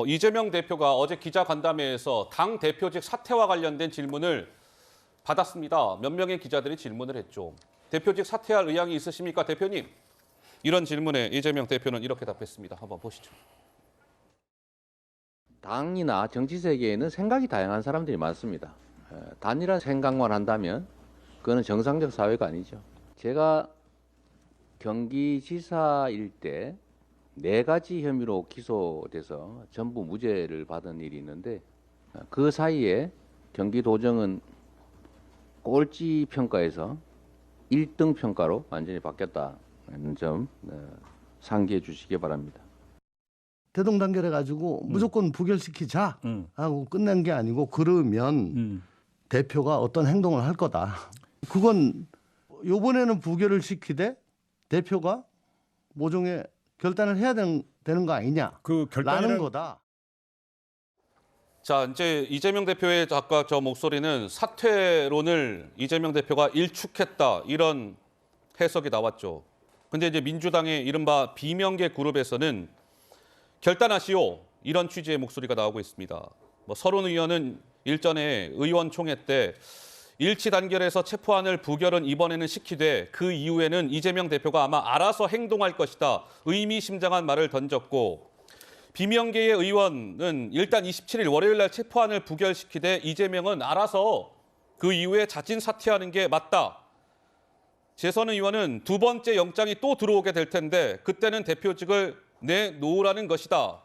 이재명 대표가 어제 기자간담회에서 당 대표직 사퇴와 관련된 질문을 받았습니다. 몇 명의 기자들이 질문을 했죠. 대표직 사퇴할 의향이 있으십니까, 대표님? 이런 질문에 이재명 대표는 이렇게 답했습니다. 한번 보시죠. 당이나 정치 세계에는 생각이 다양한 사람들이 많습니다. 단일한 생각만 한다면 그거는 정상적 사회가 아니죠. 제가 경기지사일 때 4가지 혐의로 기소돼서 전부 무죄를 받은 일이 있는데 그 사이에 경기도정은 꼴찌 평가에서 1등 평가로 완전히 바뀌었다는 점 상기해 주시기 바랍니다. 대동단결해가지고 무조건 부결시키자 하고 끝낸 게 아니고 그러면 대표가 어떤 행동을 할 거다. 그건 이번에는 부결을 시키되 대표가 모종의 결단을 해야 되는 거 아니냐. 라는 거다. 자, 이제 이재명 대표의 아까 저 목소리는 사퇴론을 이재명 대표가 일축했다 이런 해석이 나왔죠. 근데 이제 민주당의 이른바 비명계 그룹에서는 결단하시오 이런 취지의 목소리가 나오고 있습니다. 서른 의원은 일전에 의원총회 때 일치 단결해서 체포안을 부결은 이번에는 시키되 그 이후에는 이재명 대표가 아마 알아서 행동할 것이다. 의미심장한 말을 던졌고 비명계의 의원은 일단 27일 월요일 날 체포안을 부결시키되 이재명은 알아서 그 이후에 자진 사퇴하는 게 맞다. 재선 의원은 두 번째 영장이 또 들어오게 될 텐데 그때는 대표직을 내놓으라는 것이다.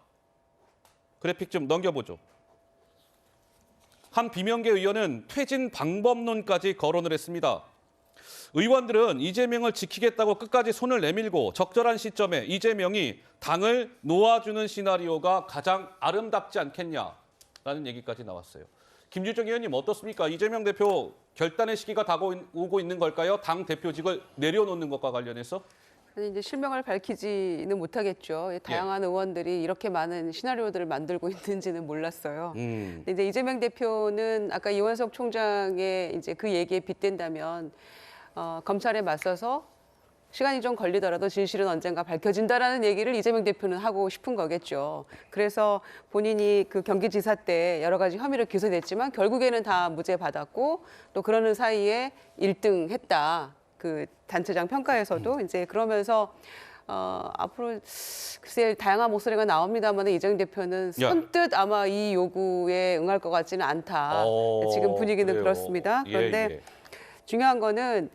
그래픽 좀 넘겨보죠. 한 비명계 의원은 퇴진 방법론까지 거론을 했습니다. 의원들은 이재명을 지키겠다고 끝까지 손을 내밀고 적절한 시점에 이재명이 당을 놓아주는 시나리오가 가장 아름답지 않겠냐라는 얘기까지 나왔어요. 김주정 의원님 어떻습니까? 이재명 대표 결단의 시기가 다가오고 있는 걸까요? 당 대표직을 내려놓는 것과 관련해서? 이제 실명을 밝히지는 못하겠죠. 다양한 의원들이 이렇게 많은 시나리오들을 만들고 있는지는 몰랐어요. 근데 이제 이재명 대표는 아까 이원석 총장의 이제 그 얘기에 빗댄다면 검찰에 맞서서 시간이 좀 걸리더라도 진실은 언젠가 밝혀진다라는 얘기를 이재명 대표는 하고 싶은 거겠죠. 그래서 본인이 그 경기지사 때 여러 가지 혐의로 기소됐지만 결국에는 다 무죄 받았고 또 그러는 사이에 1등 했다. 그 단체장 평가에서도 이제 그러면서 앞으로 글쎄 다양한 목소리가 나옵니다만 이재명 대표는 선뜻 아마 이 요구에 응할 것 같지는 않다. 지금 분위기는 그래요. 그렇습니다. 그런데 중요한 거는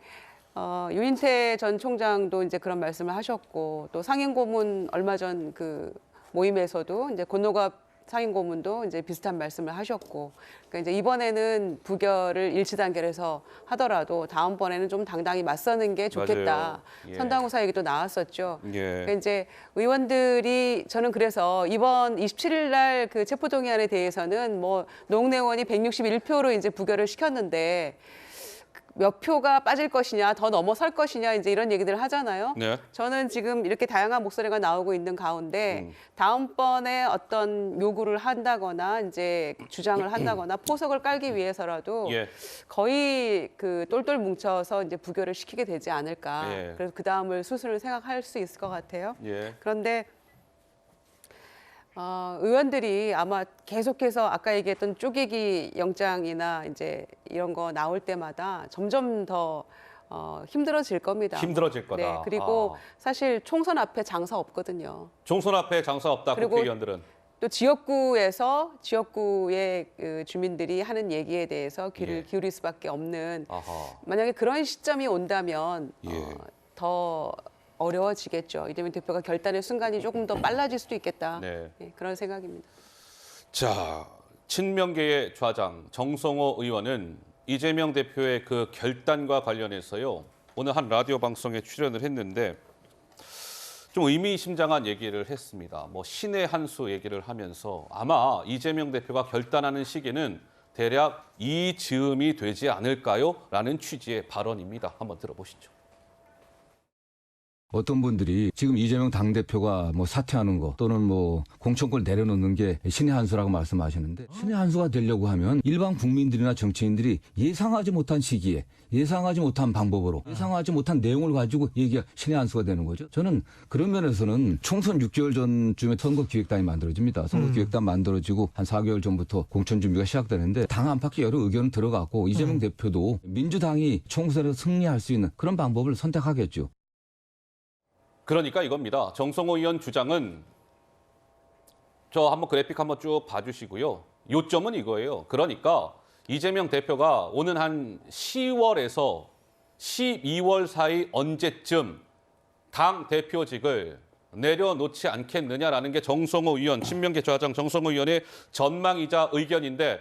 유인태 전 총장도 이제 그런 말씀을 하셨고 또 상임고문 얼마 전 그 모임에서도 이제 권노갑 상임고문도 이제 비슷한 말씀을 하셨고, 그러니까 이제 이번에는 부결을 일치 단결해서 하더라도 다음번에는 좀 당당히 맞서는 게 좋겠다. 선당후사 얘기도 나왔었죠. 그러니까 이제 의원들이 저는 그래서 이번 27일 날 그 체포동의안에 대해서는 뭐 노웅래 의원이 161표로 이제 부결을 시켰는데. 몇 표가 빠질 것이냐, 더 넘어설 것이냐, 이제 이런 얘기들 하잖아요. 네. 저는 지금 이렇게 다양한 목소리가 나오고 있는 가운데 다음번에 어떤 요구를 한다거나 이제 주장을 한다거나 포석을 깔기 위해서라도 거의 그 똘똘 뭉쳐서 이제 부결을 시키게 되지 않을까. 그래서 그 다음을 수순을 생각할 수 있을 것 같아요. 그런데 의원들이 아마 계속해서 아까 얘기했던 쪼개기 영장이나 이제 이런 거 나올 때마다 점점 더 힘들어질 겁니다. 힘들어질 거다. 네, 그리고 사실 총선 앞에 장사 없거든요. 총선 앞에 장사 없다, 국회의원들은. 또 지역구에서 지역구의 그 주민들이 하는 얘기에 대해서 귀를 기울일 수밖에 없는 만약에 그런 시점이 온다면 더 어려워지겠죠. 이재명 대표가 결단의 순간이 조금 더 빨라질 수도 있겠다. 그런 생각입니다. 자, 친명계의 좌장 정성호 의원은 이재명 대표의 그 결단과 관련해서요. 오늘 한 라디오 방송에 출연을 했는데 좀 의미심장한 얘기를 했습니다. 뭐 신의 한 수 얘기를 하면서 아마 이재명 대표가 결단하는 시기는 대략 이 즈음이 되지 않을까요? 라는 취지의 발언입니다. 한번 들어보시죠. 어떤 분들이 지금 이재명 당대표가 뭐 사퇴하는 거 또는 뭐 공천권 내려놓는 게 신의 한 수라고 말씀하시는데 신의 한 수가 되려고 하면 일반 국민들이나 정치인들이 예상하지 못한 시기에 예상하지 못한 방법으로 예상하지 못한 내용을 가지고 얘기가 신의 한 수가 되는 거죠. 저는 그런 면에서는 총선 6개월 전쯤에 선거기획단이 만들어집니다. 선거기획단 만들어지고 한 4개월 전부터 공천 준비가 시작되는데 당 안팎의 여러 의견은 들어갔고 이재명 대표도 민주당이 총선에서 승리할 수 있는 그런 방법을 선택하겠죠. 그러니까 이겁니다. 정성호 의원 주장은 저 한번 그래픽 한번 쭉 봐주시고요. 요점은 이거예요. 그러니까 이재명 대표가 오는 한 10월에서 12월 사이 언제쯤 당 대표직을 내려놓지 않겠느냐라는 게 정성호 의원, 친명계 좌장 정성호 의원의 전망이자 의견인데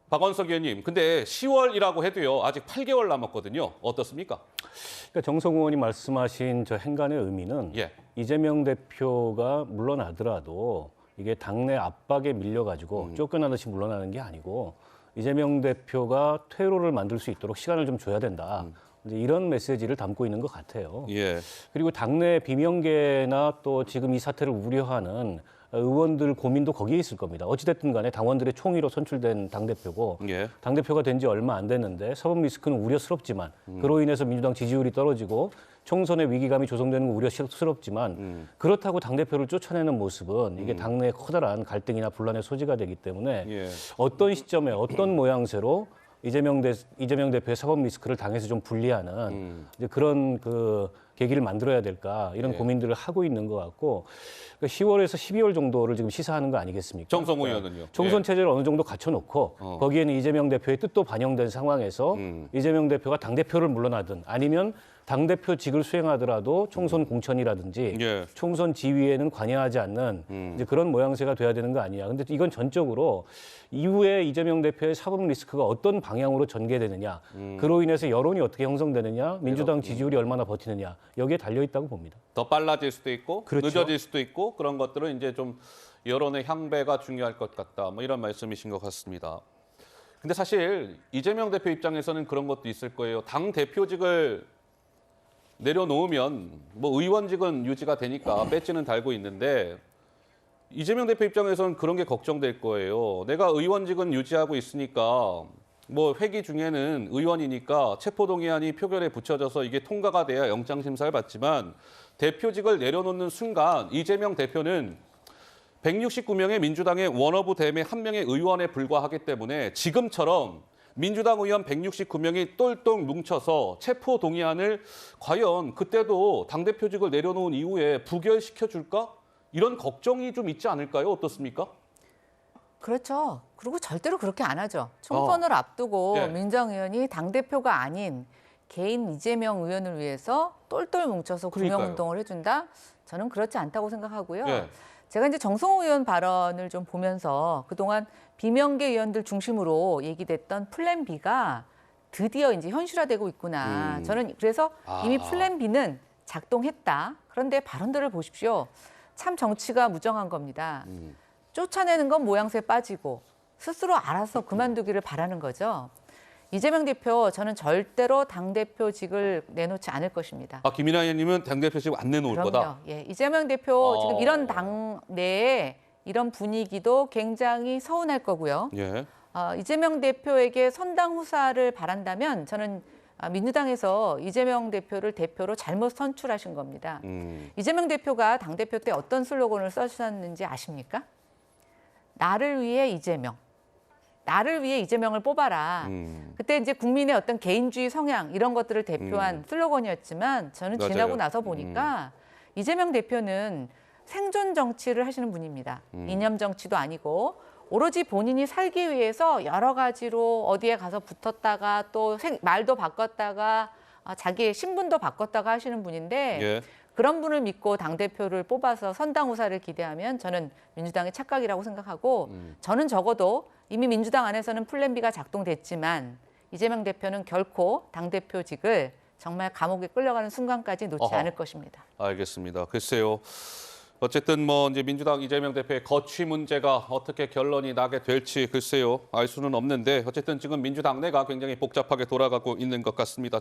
박원석 의원님, 근데 10월이라고 해도요. 아직 8개월 남았거든요. 어떻습니까? 그러니까 정성호 의원이 말씀하신 저 행간의 의미는 예. 이재명 대표가 물러나더라도 이게 당내 압박에 밀려가지고 쫓겨나듯이 물러나는 게 아니고 이재명 대표가 퇴로를 만들 수 있도록 시간을 좀 줘야 된다. 이제 이런 메시지를 담고 있는 것 같아요. 예. 그리고 당내 비명계나 또 지금 이 사태를 우려하는 의원들 고민도 거기에 있을 겁니다. 어찌됐든 간에 당원들의 총의로 선출된 당대표고 예. 당대표가 된 지 얼마 안 됐는데 사법 리스크는 우려스럽지만 그로 인해서 민주당 지지율이 떨어지고 총선의 위기감이 조성되는 건 우려스럽지만 그렇다고 당대표를 쫓아내는 모습은 이게 당내에 커다란 갈등이나 분란의 소지가 되기 때문에 예. 어떤 시점에 어떤 모양새로 이재명 대표의 사법 리스크를 당에서 좀 분리하는 이제 그런 그 계기를 만들어야 될까 이런 예. 고민들을 하고 있는 것 같고 그러니까 10월에서 12월 정도를 지금 시사하는 거 아니겠습니까? 정성호 그러니까 의원은요? 총선 예. 체제를 어느 정도 갖춰놓고 거기에는 이재명 대표의 뜻도 반영된 상황에서 이재명 대표가 당대표를 물러나든 아니면 당대표직을 수행하더라도 총선 공천이라든지 예. 총선 지휘에는 관여하지 않는 이제 그런 모양새가 돼야 되는 거 아니냐. 근데 이건 전적으로 이후에 이재명 대표의 사법 리스크가 어떤 방향으로 전개되느냐. 그로 인해서 여론이 어떻게 형성되느냐. 민주당 지지율이 얼마나 버티느냐. 여기에 달려 있다고 봅니다. 더 빨라질 수도 있고 그렇죠. 늦어질 수도 있고 그런 것들은 이제 좀 여론의 향배가 중요할 것 같다. 뭐 이런 말씀이신 것 같습니다. 근데 사실 이재명 대표 입장에서는 그런 것도 있을 거예요. 당 대표직을 내려놓으면 뭐 의원직은 유지가 되니까 배지는 달고 있는데 이재명 대표 입장에서는 그런 게 걱정될 거예요. 내가 의원직은 유지하고 있으니까 뭐 회기 중에는 의원이니까 체포동의안이 표결에 붙여져서 이게 통과가 돼야 영장심사를 받지만 대표직을 내려놓는 순간 이재명 대표는 169명의 민주당의 원어브 대매 1명의 의원에 불과하기 때문에 지금처럼 민주당 의원 169명이 똘똘 뭉쳐서 체포동의안을 과연 그때도 당대표직을 내려놓은 이후에 부결시켜줄까? 이런 걱정이 좀 있지 않을까요? 어떻습니까? 그렇죠. 그리고 절대로 그렇게 안 하죠. 총선을 앞두고 예. 민주당 의원이 당대표가 아닌 개인 이재명 의원을 위해서 똘똘 뭉쳐서 그러니까요. 구명운동을 해준다? 저는 그렇지 않다고 생각하고요. 예. 제가 이제 정성호 의원 발언을 좀 보면서 그동안 비명계 의원들 중심으로 얘기됐던 플랜 B가 드디어 이제 현실화되고 있구나. 저는 그래서 이미 플랜 B는 작동했다. 그런데 발언들을 보십시오. 참 정치가 무정한 겁니다. 쫓아내는 건 모양새 빠지고 스스로 알아서 그만두기를 바라는 거죠. 이재명 대표 저는 절대로 당대표직을 내놓지 않을 것입니다. 아, 김인하 의원님은 당대표직 안 내놓을 그럼요. 거다? 예, 이재명 대표 지금 이런 당 내에 이런 분위기도 굉장히 서운할 거고요. 예. 이재명 대표에게 선당 후사를 바란다면 저는 민주당에서 이재명 대표를 대표로 잘못 선출하신 겁니다. 이재명 대표가 당대표 때 어떤 슬로건을 써주셨는지 아십니까? 나를 위해 이재명. 나를 위해 이재명을 뽑아라. 그때 이제 국민의 어떤 개인주의 성향 이런 것들을 대표한 슬로건이었지만 저는 맞아요. 지나고 나서 보니까 이재명 대표는 생존 정치를 하시는 분입니다. 이념 정치도 아니고 오로지 본인이 살기 위해서 여러 가지로 어디에 가서 붙었다가 또 말도 바꿨다가 자기의 신분도 바꿨다가 하시는 분인데 예. 그런 분을 믿고 당대표를 뽑아서 선당후사를 기대하면 저는 민주당의 착각이라고 생각하고 저는 적어도 이미 민주당 안에서는 플랜 B가 작동됐지만 이재명 대표는 결코 당대표직을 정말 감옥에 끌려가는 순간까지 놓지 어허. 않을 것입니다. 알겠습니다. 글쎄요. 어쨌든 뭐 이제 민주당 이재명 대표의 거취 문제가 어떻게 결론이 나게 될지 글쎄요. 알 수는 없는데 어쨌든 지금 민주당 내가 굉장히 복잡하게 돌아가고 있는 것 같습니다.